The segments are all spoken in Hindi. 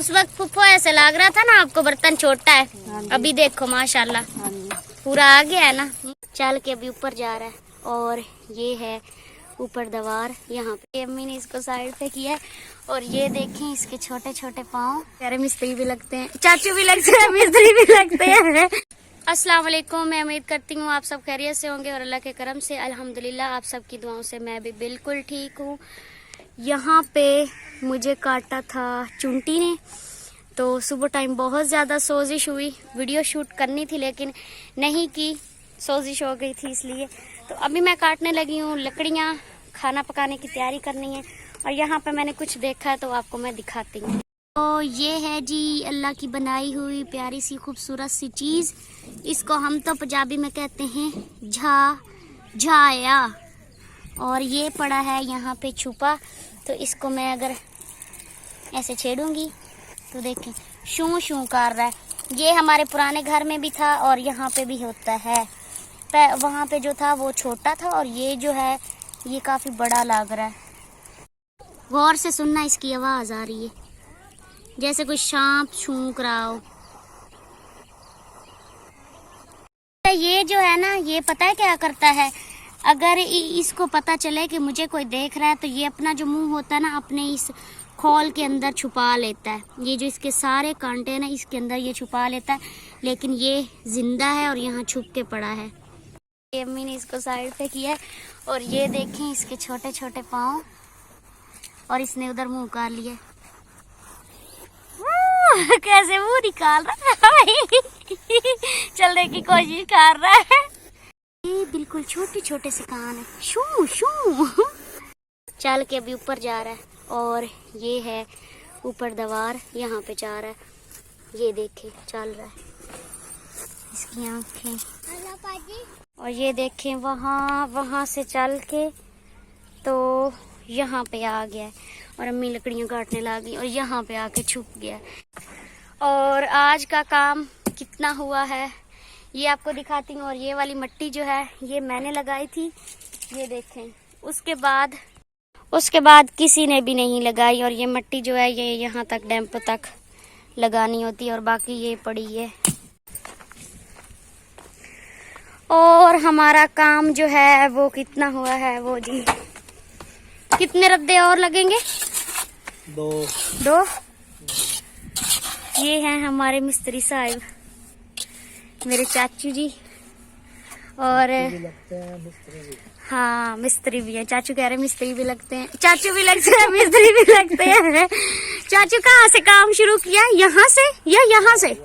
उस वक्त फुफ्फो ऐसे लग रहा था ना आपको बर्तन छोटा है, अभी देखो माशाल्लाह पूरा आ गया है ना। चल के अभी ऊपर जा रहा है और ये है ऊपर दीवार, यहाँ पे अम्मी ने इसको साइड पे किया है और ये देखें इसके छोटे छोटे पाँव, प्यारे मिस्त्री भी लगते हैं, चाचू भी लगते हैं, मिस्त्री भी लगते हैं। अस्सलाम वालेकुम, मैं उम्मीद करती हूँ आप सब खैरियत से होंगे और अल्लाह के करम से अल्हम्दुलिल्लाह आप सबकी दुआओं से मैं भी बिल्कुल ठीक हूँ। यहाँ पे मुझे काटा था चुंटी ने, तो सुबह टाइम बहुत ज़्यादा सोजिश हुई, वीडियो शूट करनी थी लेकिन नहीं की, सोजिश हो गई थी इसलिए। तो अभी मैं काटने लगी हूँ लकड़ियाँ, खाना पकाने की तैयारी करनी है और यहाँ पे मैंने कुछ देखा है तो आपको मैं दिखाती हूँ। तो ये है जी अल्लाह की बनाई हुई प्यारी सी खूबसूरत सी चीज़, इसको हम तो पंजाबी में कहते हैं झाया, और ये पड़ा है यहाँ पे छुपा। तो इसको मैं अगर ऐसे छेड़ूंगी तो देखें शू शू कर रहा है। ये हमारे पुराने घर में भी था और यहाँ पे भी होता है, वहाँ पे जो था वो छोटा था और ये जो है ये काफ़ी बड़ा लग रहा है। गौर से सुनना, इसकी आवाज़ आ रही है जैसे कोई सांप छूक रहा हो। ये जो है ना, ये पता है क्या करता है, अगर इसको पता चले कि मुझे कोई देख रहा है तो ये अपना जो मुंह होता है ना अपने इस खोल के अंदर छुपा लेता है। ये जो इसके सारे कांटे हैं ना इसके अंदर ये छुपा लेता है, लेकिन ये जिंदा है और यहाँ छुप के पड़ा है। अम्मी ने इसको साइड पे किया है और ये देखें इसके छोटे छोटे पाँव, और इसने उधर मुंह कर लिया, कैसे मुंह निकाल रहा है चलने की कोशिश कर रहा है। ये बिल्कुल छोटे छोटे से कान है, शू शू चल के अभी ऊपर जा रहा है और ये है ऊपर दीवार, यहाँ पे जा रहा है, ये देखे चल रहा है इसकी आंखें, और ये देखें वहाँ से चल के तो यहाँ पे आ गया है और अम्मी लकड़ियाँ काटने लगी और यहाँ पे आके छुप गया। और आज का काम कितना हुआ है ये आपको दिखाती हूँ। और ये वाली मिट्टी जो है ये मैंने लगाई थी, ये देखें, उसके बाद किसी ने भी नहीं लगाई, और ये मिट्टी जो है ये यहाँ तक डैम्प तक लगानी होती है और बाकी ये पड़ी है। और हमारा काम जो है वो कितना हुआ है वो जी, कितने रद्दे और लगेंगे? दो। ये हैं हमारे मिस्त्री साहब, मेरे चाचू जी, और हाँ मिस्त्री भी हैं। चाचू कह रहे हैं मिस्त्री भी लगते हैं, चाचू भी लगते हैं, मिस्त्री भी लगते हैं। चाचू कहाँ से काम शुरू किया, यहाँ से या यहाँ से?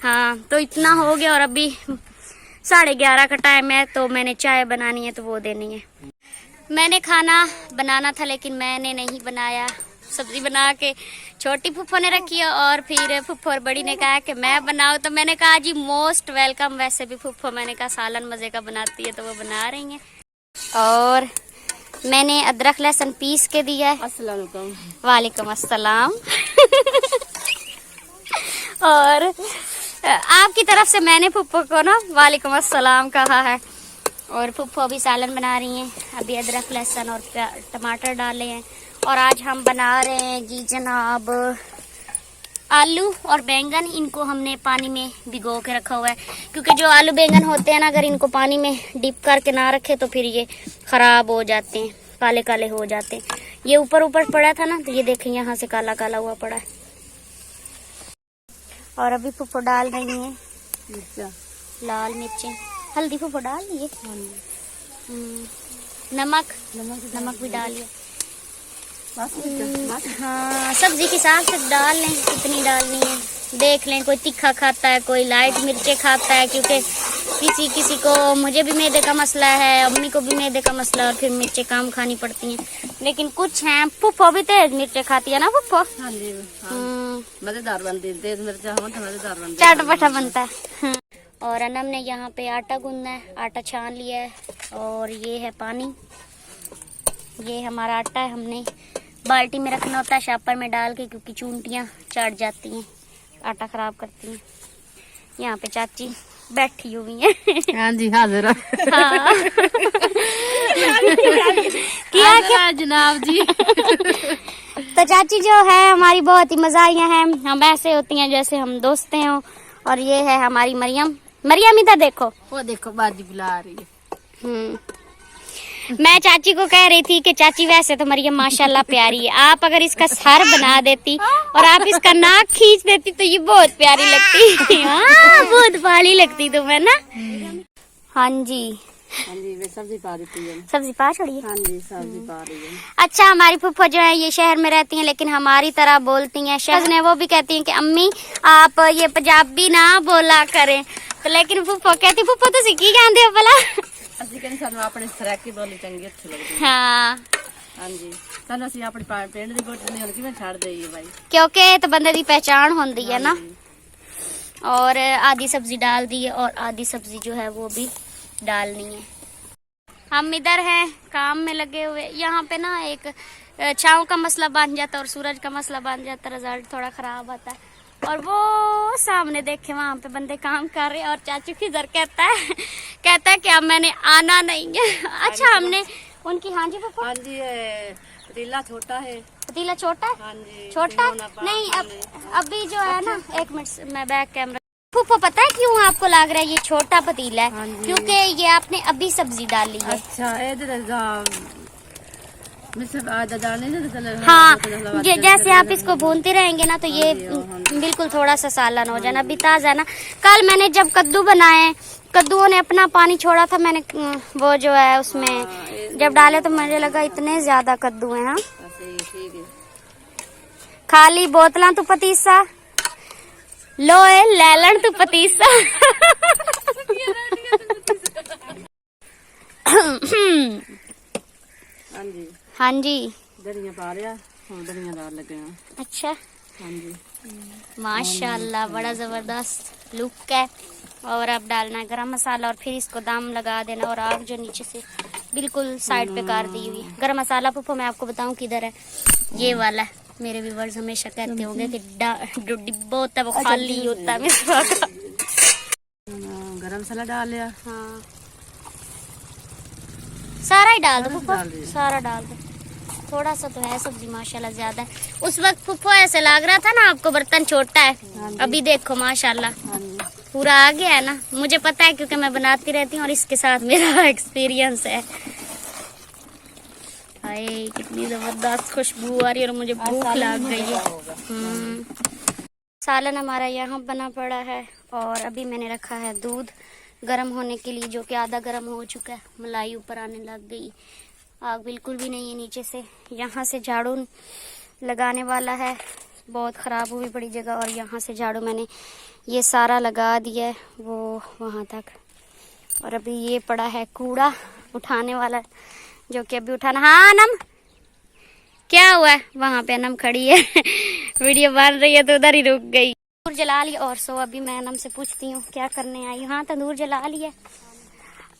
हाँ, तो इतना हो गया और अभी 11:30 का टाइम है तो मैंने चाय बनानी है तो वो देनी है। मैंने खाना बनाना था लेकिन मैंने नहीं बनाया, सब्जी बना के छोटी फुफ्फो ने रखी है और फिर फुफ्फो और बड़ी ने कहा कि मैं बनाऊं, तो मैंने कहा जी मोस्ट वेलकम। वैसे भी फुफ्फो मैंने कहा सालन मजे का बनाती है तो वो बना रही हैं। और मैंने अदरक लहसुन पीस के दिया है। अस्सलाम वालेकुम। वालेकुम अस्सलाम। और आपकी तरफ से मैंने फुफ्फो को ना वालेकुम अस्सलाम कहा है। और फुफ्फो अभी सालन बना रही हैं, अभी अदरक लहसुन और टमाटर डाले हैं। और आज हम बना रहे हैं जी जनाब आलू और बैंगन। इनको हमने पानी में भिगो के रखा हुआ है, क्योंकि जो आलू बैंगन होते हैं ना अगर इनको पानी में डिप करके ना रखे तो फिर ये खराब हो जाते हैं, काले काले हो जाते हैं। ये ऊपर ऊपर पड़ा था ना तो ये देखें यहाँ से काला काला हुआ पड़ा है। और अभी फुफ्फो डाल रही हैं लाल मिर्चें, हल्दी फुफ्फो डाल लिए, नमक भी डालिए। हाँ, सब्जी के हिसाब से डाल लें, कितनी डालनी है देख लें। कोई तीखा खाता है, कोई लाइट मिर्चें खाता है, क्योंकि किसी को, मुझे भी मैदे का मसला है, अम्मी को भी मैदे का मसला है और फिर मिर्चें कम खानी पड़ती हैं। लेकिन कुछ हैं, फुफ्फो भी तेज मिर्चें खाती है ना फुफ्फो? मजेदार बनती है, तेज मिर्चा मजेदार बनती है, चटपटा बनता है। और अनम ने यहाँ पे आटा गूंदना है, आटा छान लिया है और ये है पानी, ये हमारा आटा है, हमने बाल्टी में रखना होता है शापर में डाल के, क्योंकि चूंटियाँ चढ़ जाती हैं, आटा खराब करती हैं। यहाँ पे चाची बैठी हुई है। हाँ जी हाजिर। हाँ। क्या जनाब जी। तो चाची जो है हमारी बहुत ही मजाइयाँ हैं, हम ऐसे होती हैं जैसे हम दोस्तें हों। और ये है हमारी मरियम। मरियम इधर देखो, वो देखो बाजी बुला रही है। मैं चाची को कह रही थी कि चाची वैसे तो मरियम माशाल्लाह प्यारी है, आप अगर इसका सर बना देती और आप इसका नाक खींच देती तो ये बहुत प्यारी लगती। हाँ, बहुत भाली लगती तुम्हें ना। हाँ जी, हाँ जी, वे सब्जी पा देती है। सब्जी पा छोड़िए। हाँ जी, सब्जी पा रही है। अच्छा, हमारी फुफ्फो जो है ये शहर में रहती हैं लेकिन हमारी तरह बोलती हैं। शहर ने वो भी कहती हैं कि अम्मी आप ये पंजाबी ना बोला करें, तो लेकिन फुफ्फो कहती फुफ्फो तो सीखी जाते हो भला। ਅਸੀਂ ਕਹਿੰਦੇ ਸਾਨੂੰ ਆਪਣੇ ਸਰਾਕੀ ਬੋਲੀ ਚੰਗੀ ਅੱਛੀ ਲੱਗਦੀ ਹੈ। हाँ, ਹਾਂਜੀ, ਸਾਨੂੰ ਅਸੀਂ ਆਪਣੀ ਪਿੰਡ ਦੀ ਬੋਲੀ ਨਹੀਂ ਹੁਣ ਕਿਵੇਂ ਛੱਡ ਦੇਈਏ भाई, क्योंकि तो बंदे की पहचान होती है ना। और आधी सब्जी डाल दी है और आधी सब्जी जो है वो भी डालनी है। हम इधर हैं काम में लगे हुए। यहाँ पे ना एक छाँव का मसला बन जाता है और सूरज का मसला बन जाता है, रिजल्ट थोड़ा खराब आता है। और वो सामने देखे वहाँ पे बंदे काम कर रहे हैं और चाचू किधर कहता है कि अब मैंने आना नहीं है। अच्छा, हमने उनकी, हाँ जी पापा, हाँ जी, पतीला छोटा है। पतीला छोटा है? हाँ जी, छोटा नहीं, अभी जो है ना, एक मिनट मैं बैक कैमरा। फूफो पता है क्यों आपको लग रहा है ये छोटा पतीला है? हाँ जी। क्योंकि ये आपने अभी सब्जी डाली है। अच्छा, हाँ, जैसे आप इसको भूनते रहेंगे ना तो ये बिल्कुल थोड़ा सा सालन हो जाना, अभी ताजा ना। कल मैंने जब कद्दू बनाए, कद्दुओं ने अपना पानी छोड़ा था, मैंने वो जो है उसमें जब डाले तो मुझे लगा इतने ज्यादा कद्दू हैं। हाँ, खाली बोतलां तू पतीसा लोए लैलन तू पतीसा। हाँ जी, हाँ जी, दरिया पा रहा हूँ, दरिया दाल लगे हैं। अच्छा, हाँ जी, माशाल्लाह बड़ा जबरदस्त लुक है। और अब डालना है गरम मसाला और फिर इसको दम लगा देना। और आग जो नीचे से बिल्कुल साइड पे कर दी हुई है। गरम मसाला पुप्पो मैं आपको बताऊं किधर है, ये वाला है। मेरे व्यूअर्स हमेशा कहते होंगे कि जो डिब्बा होता है वो खाली होता है मिसवा का। गरम मसाला डाल लिया। हाँ, सारा ही डाल दो पुप्पो, सारा डाल दो। थोड़ा सा तो है सब्जी माशाल्लाह ज्यादा है। उस वक्त पुप्पो ऐसे लग रहा था ना आपको बर्तन छोटा है, अभी देखो माशाल्लाह पूरा आ गया है ना। मुझे पता है क्योंकि मैं बनाती रहती हूँ और इसके साथ मेरा एक्सपीरियंस है। हाय, कितनी जबरदस्त खुशबू आ रही है और मुझे भूख लग गई है। सालन हमारा यहाँ बना पड़ा है और अभी मैंने रखा है दूध गर्म होने के लिए, जो कि आधा गर्म हो चुका है। मलाई ऊपर आने लग गई, आग बिल्कुल भी नहीं है नीचे से। यहाँ से झाड़ू लगाने वाला है, बहुत ख़राब हुई बड़ी जगह, और यहाँ से झाड़ू मैंने ये सारा लगा दिया है वो वहाँ तक। और अभी ये पड़ा है कूड़ा उठाने वाला, जो कि अभी उठाना। हाँ अनम, क्या हुआ है? वहाँ पे अनम खड़ी है वीडियो बन रही है तो उधर ही रुक गई। तंदूर जला लिया और सो अभी मैं अनम से पूछती हूँ क्या करने आई। हाँ, तंदूर जला लिया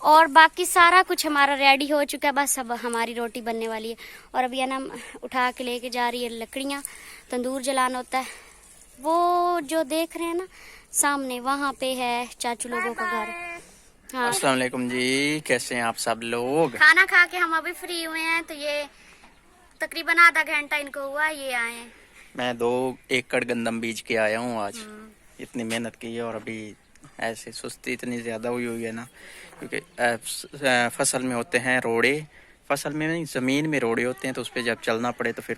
और बाकी सारा कुछ हमारा रेडी हो चुका है, बस अब हमारी रोटी बनने वाली है। और अभी अनम उठा के लेके जा रही है लकड़ियाँ, तंदूर जलाना होता है। वो जो देख रहे हैं ना सामने, वहाँ पे है चाचू लोगों का घर। हाँ, अस्सलाम वालेकुम जी, कैसे हैं आप सब लोग? खाना खा के हम अभी फ्री हुए हैं, तो ये तकरीबन आधा घंटा इनको हुआ ये आए हैं। मैं 2 एकड़ गंदम बीज के आया हूँ आज। इतनी मेहनत की है और अभी ऐसे सुस्ती इतनी ज़्यादा हुई है ना, क्योंकि फसल में होते हैं रोड़े, फसल में नहीं ज़मीन में रोड़े होते हैं, तो उस पर जब चलना पड़े तो फिर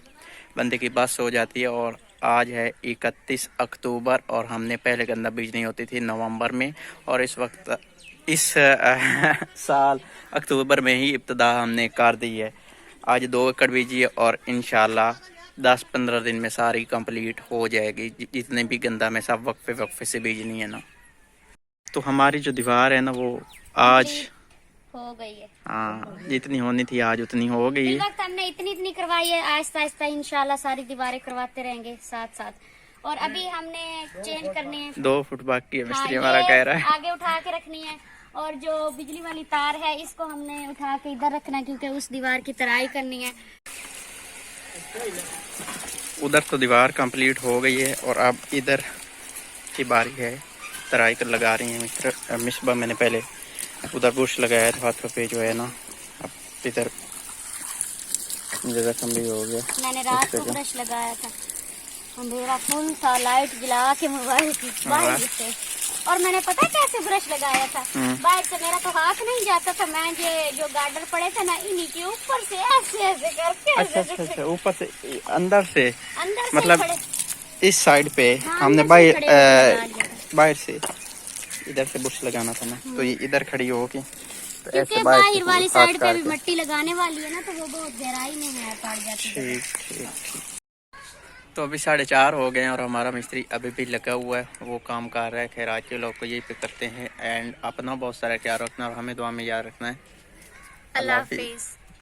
बंदे की बस हो जाती है। और आज है 31 अक्टूबर और हमने पहले गंदम बीजनी होती थी नवंबर में, और इस वक्त इस साल अक्टूबर में ही इब्तिदा हमने कर दी है। आज 2 एकड़ बीजी है और इंशाल्लाह 10-15 दिन में सारी कंप्लीट हो जाएगी। जितने भी गंदम है सब वक्फे से बीजनी है ना। तो हमारी जो दीवार है ना वो आज हो गई है। हाँ, जितनी होनी थी आज उतनी हो गई है। इस वक्त हमने इतनी करवाई है, आहिस्ता आहिस्ता इंशाल्लाह सारी दीवारें करवाते रहेंगे साथ साथ। और अभी हमने चेंज करनी है, 2 फुट बाकी है, मिस्त्री हाँ, हमारा कह रहा है। आगे उठा के रखनी है। और जो बिजली वाली तार है इसको हमने उठा के इधर रखना है, क्योंकि उस दीवार की तराई करनी है। उधर तो दीवार कंप्लीट हो गई है और अब इधर की बारी है, तराई कर लगा रही है मिसबा। मैंने पहले उधर बुश लगाया था हाथों पे जो है ना, अब इधर जख्म भी हो गया। मैंने रात को ब्रश लगाया था, अंधेरा फुल था, लाइट जला के मोबाइल की बाहर से। और मैंने पता है कैसे ब्रश लगाया था, बाहर से मेरा तो हाथ नहीं जाता था, मैं ये जो गार्डर पड़े थे ना इन्हीं के ऊपर से ऐसे ऐसे करके अच्छा, ऊपर से अंदर से मतलब खड़े। इस साइड पे हाँ, हमने अंदर से खड़े होके लगा लिया था। बाहर से इधर से बुश लगाना था ना, तो ये इधर खड़ी होगी तो क्योंकि ऐसे बाहर वाली हाथ साइड पे काट भी के। मिट्टी लगाने वाली है ना, तो वो बहुत गहराई में है, पड़ जाती है। ठीक। तो अभी 4:30 हो गए हैं और हमारा मिस्त्री अभी भी लगा हुआ है, वो काम कर रहा है। खैर आज के लोग को यही पे करते हैं। एंड अपना बहुत सारा ख्याल रखना और हमें दुआ में याद रखना है। अल्लाह हाफिज।